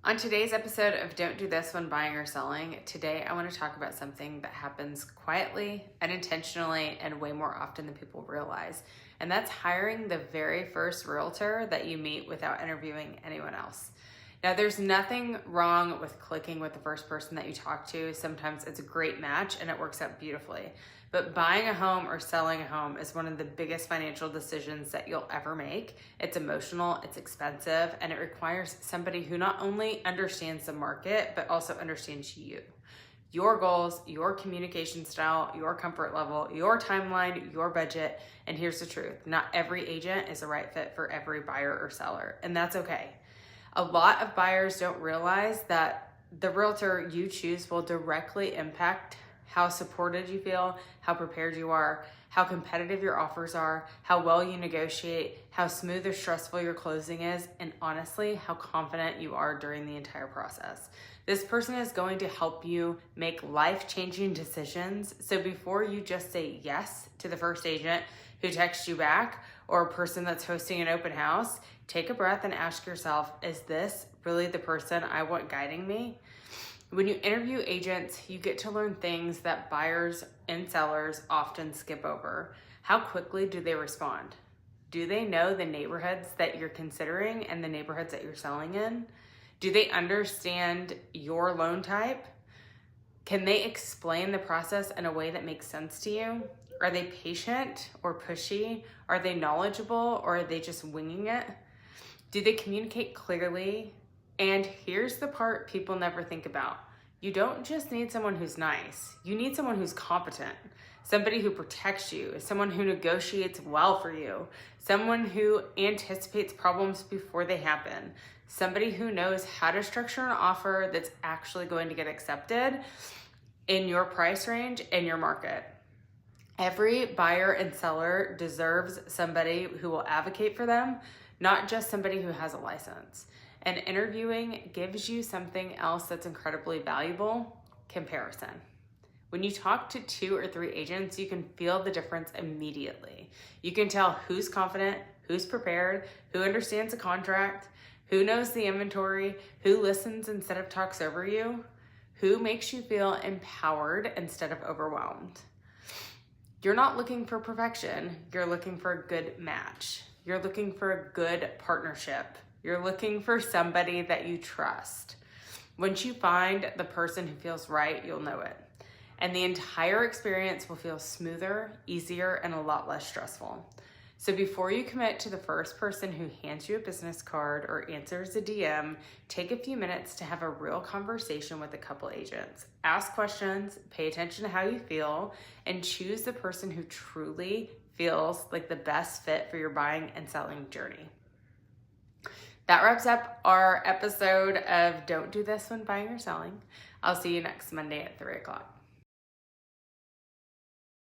On today's episode of Don't Do This When Buying or Selling, today I want to talk about something that happens quietly, unintentionally, and way more often than people realize. And that's hiring the very first realtor that you meet without interviewing anyone else. Now, there's nothing wrong with clicking with the first person that you talk to. Sometimes it's a great match and it works out beautifully. But buying a home or selling a home is one of the biggest financial decisions that you'll ever make. It's emotional, it's expensive, and it requires somebody who not only understands the market, but also understands you. Your goals, your communication style, your comfort level, your timeline, your budget. And here's the truth, not every agent is the right fit for every buyer or seller, and that's okay. A lot of buyers don't realize that the realtor you choose will directly impact how supported you feel, how prepared you are, how competitive your offers are, how well you negotiate, how smooth or stressful your closing is, and honestly, how confident you are during the entire process. This person is going to help you make life-changing decisions. So before you just say yes to the first agent who texts you back or a person that's hosting an open house, take a breath and ask yourself, is this really the person I want guiding me? When you interview agents, you get to learn things that buyers and sellers often skip over. How quickly do they respond? Do they know the neighborhoods that you're considering and the neighborhoods that you're selling in? Do they understand your loan type? Can they explain the process in a way that makes sense to you? Are they patient or pushy? Are they knowledgeable or are they just winging it? Do they communicate clearly? And here's the part people never think about. You don't just need someone who's nice. You need someone who's competent, somebody who protects you, someone who negotiates well for you, someone who anticipates problems before they happen, somebody who knows how to structure an offer that's actually going to get accepted in your price range and your market. Every buyer and seller deserves somebody who will advocate for them, not just somebody who has a license. And interviewing gives you something else that's incredibly valuable: comparison. When you talk to 2 or 3 agents, you can feel the difference immediately. You can tell who's confident, who's prepared, who understands the contract, who knows the inventory, who listens instead of talks over you, who makes you feel empowered instead of overwhelmed. You're not looking for perfection, you're looking for a good match. You're looking for a good partnership. You're looking for somebody that you trust. Once you find the person who feels right, you'll know it. And the entire experience will feel smoother, easier, and a lot less stressful. So before you commit to the first person who hands you a business card or answers a DM, take a few minutes to have a real conversation with a couple agents. Ask questions, pay attention to how you feel, and choose the person who truly feels like the best fit for your buying and selling journey. That wraps up our episode of Don't Do This When Buying or Selling. I'll see you next Monday at 3 o'clock.